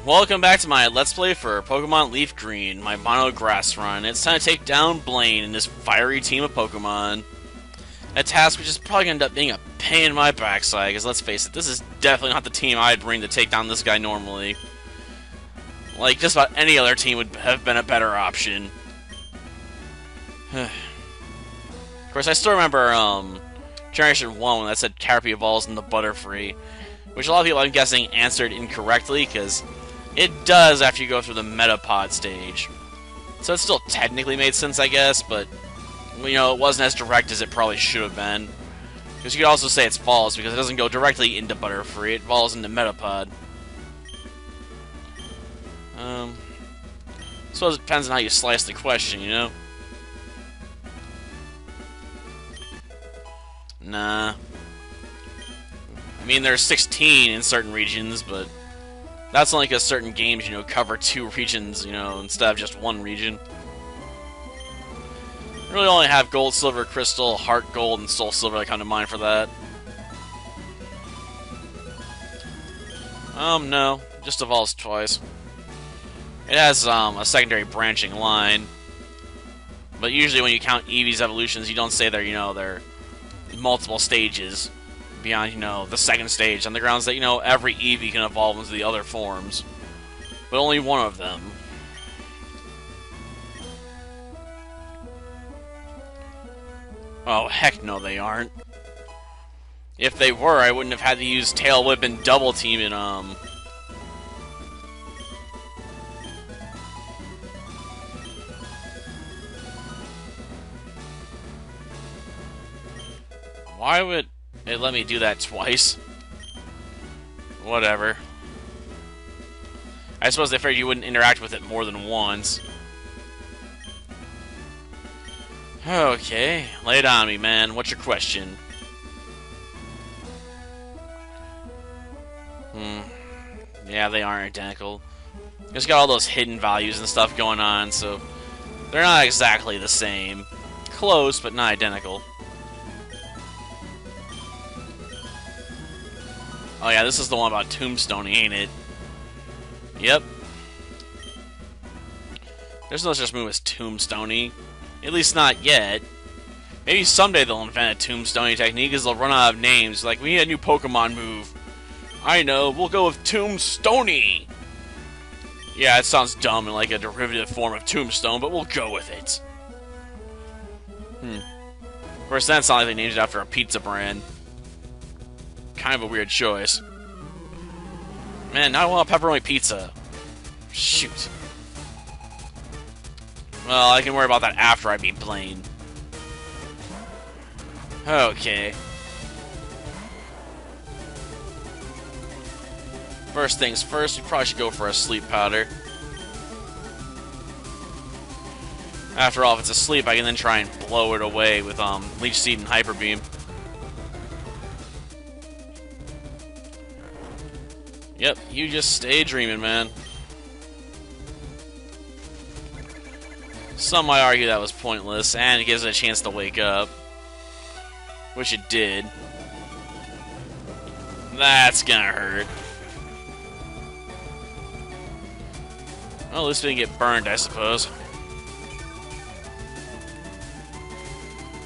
Welcome back to my Let's Play for Pokémon LeafGreen, my mono grass run. It's time to take down Blaine and his fiery team of Pokemon. A task which is probably going to end up being a pain in my backside, because let's face it, this is definitely not the team I'd bring to take down this guy normally. Like, just about any other team would have been a better option. Of course, I still remember, Generation 1 when that said Caterpie evolves into Butterfree, which a lot of people, I'm guessing, answered incorrectly, because it does after you go through the Metapod stage. So it still technically made sense, I guess, but, you know, it wasn't as direct as it probably should have been. Because you could also say it's false, because it doesn't go directly into Butterfree, it falls into Metapod. I suppose it depends on how you slice the question, you know? Nah. I mean, there's 16 in certain regions, but that's only because certain games, you know, cover 2 regions, you know, instead of just 1 region. I really only have Gold, Silver, Crystal, Heart Gold, and Soul Silver that come to mind for that. No. Just evolves twice. It has, a secondary branching line. But usually when you count Eevee's evolutions, you don't say they're, you know, they're multiple stages beyond, you know, the second stage, on the grounds that, you know, every Eevee can evolve into the other forms. But only one of them. Oh, heck no, they aren't. If they were, I wouldn't have had to use Tail Whip and Double Team in, Why would it let me do that twice? Whatever. I suppose they figured you wouldn't interact with it more than once. Okay, lay it on me, man. What's your question? Yeah, they aren't identical. It's got all those hidden values and stuff going on, so they're not exactly the same. Close, but not identical. Oh yeah, this is the one about Tombstone, ain't it? Yep. There's no such move as Tombstone. At least not yet. Maybe someday they'll invent a Tombstone technique, as they'll run out of names. Like, we need a new Pokemon move. I know, we'll go with Tombstone. Yeah, it sounds dumb and like a derivative form of Tombstone, but we'll go with it. Of course, that sounds like they named it after a pizza brand. Kind of a weird choice. Man, now I want a pepperoni pizza. Shoot. Well, I can worry about that after I beat Blaine. Okay. First things first, we probably should go for a sleep powder. After all, if it's asleep, I can then try and blow it away with Leech Seed and Hyper Beam. Yep, you just stay dreaming, man. Some might argue that was pointless, and it gives it a chance to wake up. Which it did. That's gonna hurt. Well, at least we didn't get burned, I suppose.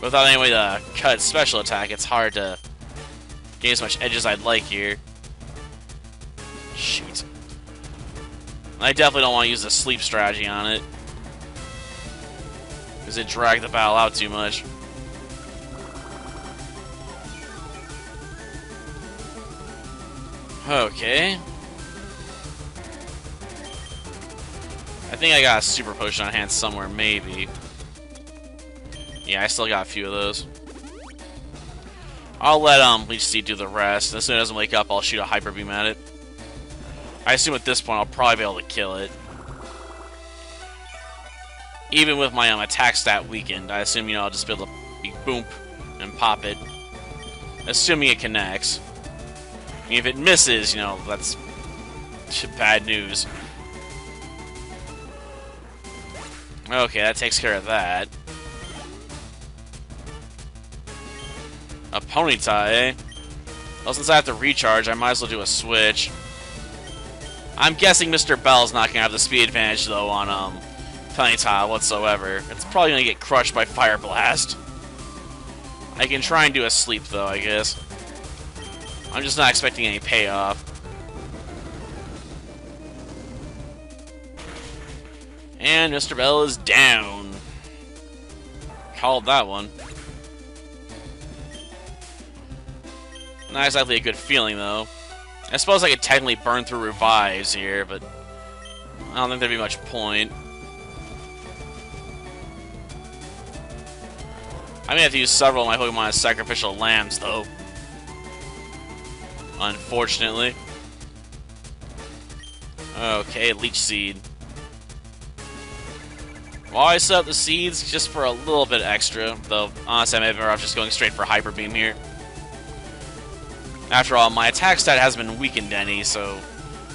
Without any way to cut special attack, it's hard to gain as much edge as I'd like here. Shoot. I definitely don't want to use the sleep strategy on it, because it dragged the battle out too much. Okay. I think I got a super potion on hand somewhere, maybe. Yeah, I still got a few of those. I'll let Leech Seed do the rest. As soon as it doesn't wake up, I'll shoot a Hyper Beam at it. I assume at this point I'll probably be able to kill it. Even with my attack stat weakened, I assume, you know, I'll just be able to boom and pop it. Assuming it connects. I mean, if it misses, you know, that's bad news. Okay, that takes care of that. A Ponyta, eh? Well, since I have to recharge, I might as well do a switch. I'm guessing Mr. Bell's not gonna have the speed advantage though on Ponyta whatsoever. It's probably gonna get crushed by Fire Blast. I can try and do a sleep though, I guess. I'm just not expecting any payoff. And Mr. Bell is down. Called that one. Not exactly a good feeling, though. I suppose I could technically burn through revives here, but I don't think there'd be much point. I may have to use several of my Pokemon as sacrificial lambs, though. Unfortunately. Okay, Leech Seed. Well, I set up the seeds just for a little bit extra, though honestly I may be better off just going straight for Hyper Beam here. After all, my attack stat hasn't been weakened any, so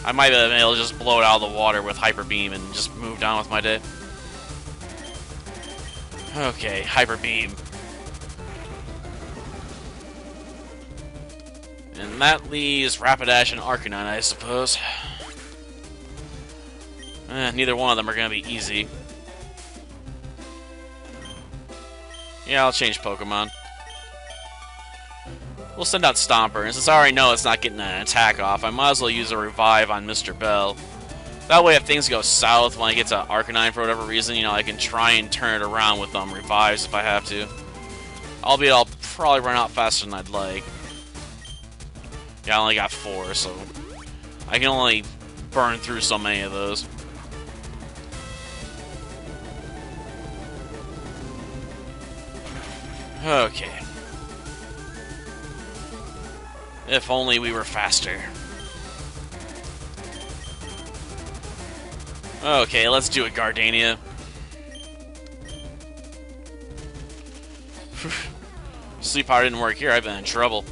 I might be able to just blow it out of the water with Hyper Beam and just move on with my day. Okay, Hyper Beam. And that leaves Rapidash and Arcanine, I suppose. Neither one of them are going to be easy. Yeah, I'll change Pokemon. We'll send out Stomper, and since I already know it's not getting an attack off, I might as well use a Revive on Mr. Bell. That way, if things go south when I get to Arcanine for whatever reason, you know, I can try and turn it around with Revives if I have to. Albeit, I'll probably run out faster than I'd like. Yeah, I only got 4, so I can only burn through so many of those. Okay. If only we were faster. Okay, let's do it, Gardania. Sleep Powder didn't work here, I've been in trouble.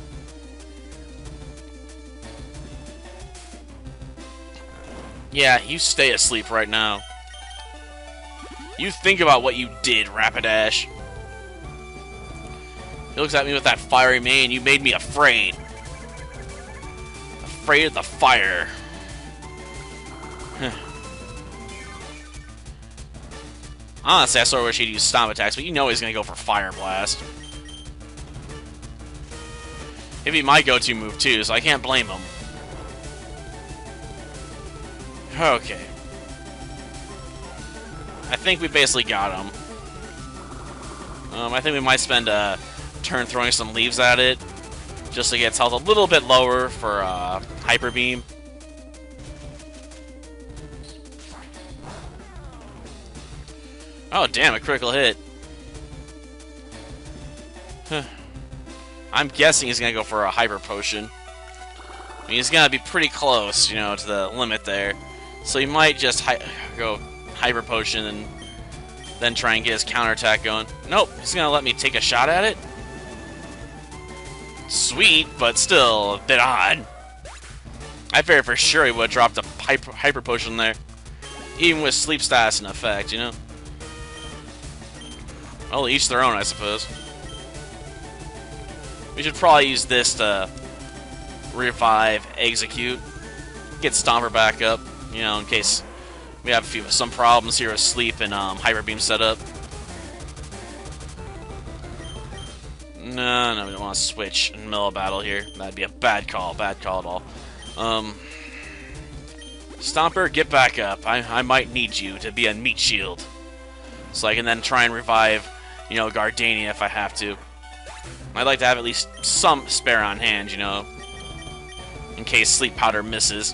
Yeah, you stay asleep right now. You think about what you did, Rapidash. He looks at me with that fiery mane. You made me afraid. Afraid of the fire. Honestly, I sort of wish he'd use Stomp attacks, but you know he's going to go for Fire Blast. It'd be my go-to move, too, so I can't blame him. Okay. I think we basically got him. I think we might spend a turn throwing some leaves at it, just to get its health a little bit lower for Hyper Beam. Oh, damn, a critical hit. I'm guessing he's going to go for a Hyper Potion. I mean, he's going to be pretty close, you know, to the limit there. So he might just go Hyper Potion and then try and get his counterattack going. Nope, he's going to let me take a shot at it. Sweet, but still a bit odd. I figured for sure he would have dropped a Hyper Potion there. Even with Sleep Status in effect, you know? Well, each their own, I suppose. We should probably use this to revive, execute, get Stomper back up, you know, in case we have some problems here with sleep and Hyper Beam setup. No, we don't want to switch in the middle of battle here. That'd be a bad call at all. Stomper, get back up. I might need you to be a meat shield, so I can then try and revive, you know, Gardania if I have to. I'd like to have at least some spare on hand, you know, in case Sleep Powder misses.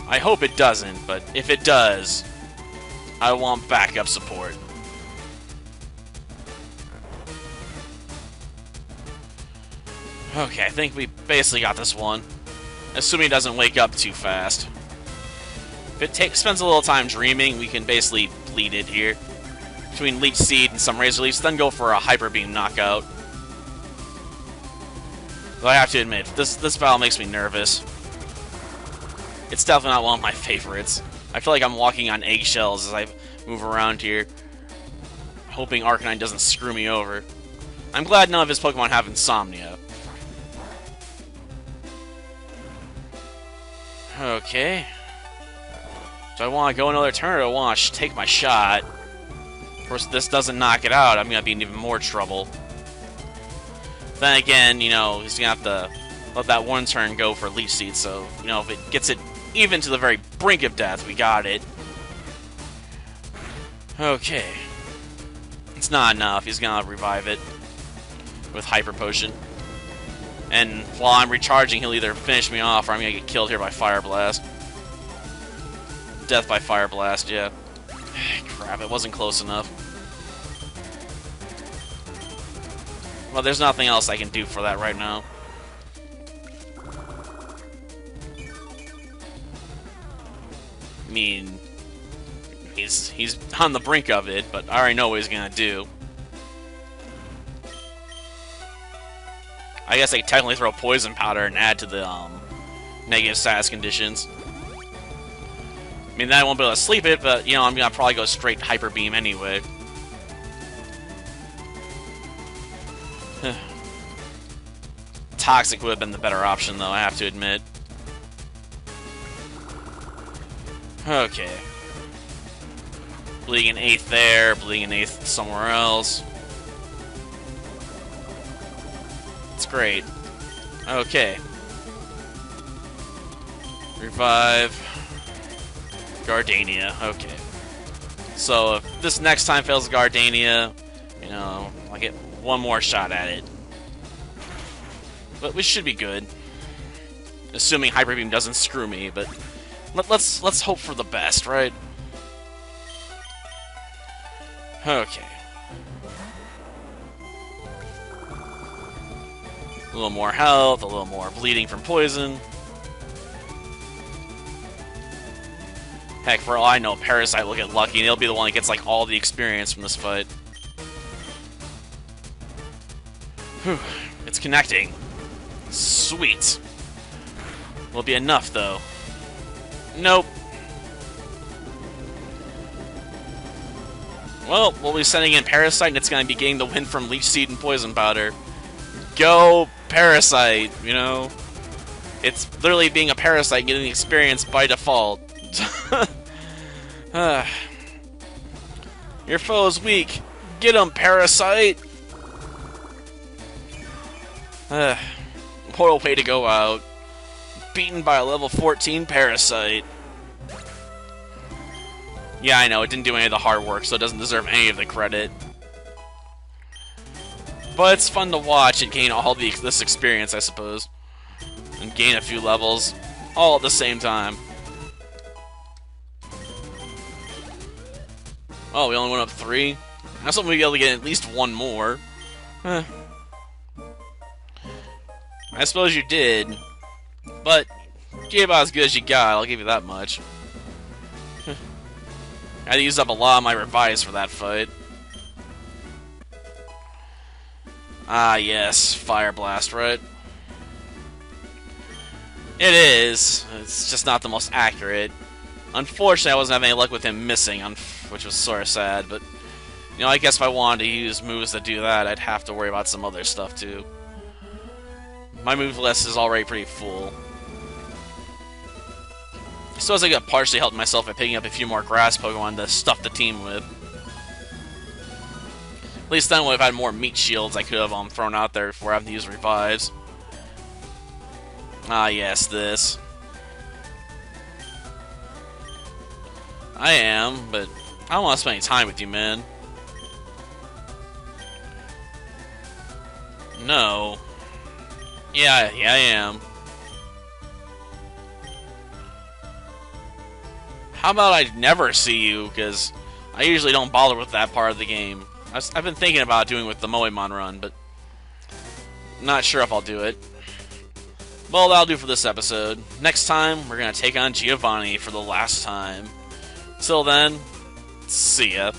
I hope it doesn't, but if it does, I want backup support. Okay, I think we basically got this one. Assuming it doesn't wake up too fast. If it spends a little time dreaming, we can basically bleed it here. Between Leech Seed and some Razor Leafs, then go for a Hyper Beam knockout. Though I have to admit, this battle makes me nervous. It's definitely not one of my favorites. I feel like I'm walking on eggshells as I move around here, hoping Arcanine doesn't screw me over. I'm glad none of his Pokemon have Insomnia. Okay. Do I want to go another turn, or do I want to take my shot? Of course, if this doesn't knock it out, I'm going to be in even more trouble. Then again, you know, he's going to have to let that one turn go for Leech Seed, so, you know, if it gets it even to the very brink of death, we got it. Okay. It's not enough. He's going to revive it with Hyper Potion. And while I'm recharging, he'll either finish me off or I'm going to get killed here by Fire Blast. Death by Fire Blast, yeah. Crap, it wasn't close enough. Well, there's nothing else I can do for that right now. I mean, he's on the brink of it, but I already know what he's gonna do. I guess I could technically throw Poison Powder and add to the negative status conditions. I mean, then I won't be able to sleep it, but, you know, I'm gonna probably go straight Hyper Beam anyway. Toxic would have been the better option, though, I have to admit. Okay. Bleeding an 8th there, bleeding an 8th somewhere else. It's great. Okay. Revive. Gardania. Okay. So if this next time fails Gardania, you know, I'll get one more shot at it. But we should be good. Assuming Hyper Beam doesn't screw me, but let's hope for the best, right? Okay. A little more health, a little more bleeding from poison. Heck, for all I know, Parasite will get lucky, and he'll be the one that gets, like, all the experience from this fight. Whew. It's connecting. Sweet. Will it be enough, though? Nope. Well, we'll be sending in Parasite, and it's going to be getting the win from Leech Seed and Poison Powder. Go Parasite, you know? It's literally being a Parasite getting the experience by default. Your foe's weak. Get him, Parasite! What a way to go out. Beaten by a level 14 Parasite. Yeah, I know, it didn't do any of the hard work, so it doesn't deserve any of the credit. But it's fun to watch and gain all this experience, I suppose. And gain a few levels, all at the same time. Oh, we only went up 3? I was hoping we'd be able to get at least one more. I suppose you did. But, you gave about as good as you got, I'll give you that much. I had to use up a lot of my revives for that fight. Ah, yes. Fire Blast, right? It is. It's just not the most accurate. Unfortunately, I wasn't having any luck with him missing, which was sort of sad, but, you know, I guess if I wanted to use moves that do that, I'd have to worry about some other stuff, too. My move list is already pretty full. I suppose I could partially help myself by picking up a few more grass Pokemon to stuff the team with. At least then, if I had more meat shields, I could have thrown out there before having to use revives. Ah, yes, this. I am, but I don't want to spend any time with you, man. No. Yeah, I am. How about I never see you, because I usually don't bother with that part of the game. I've been thinking about doing with the Moemon run, but not sure if I'll do it. Well, that'll do for this episode. Next time, we're going to take on Giovanni for the last time. Till then, see ya.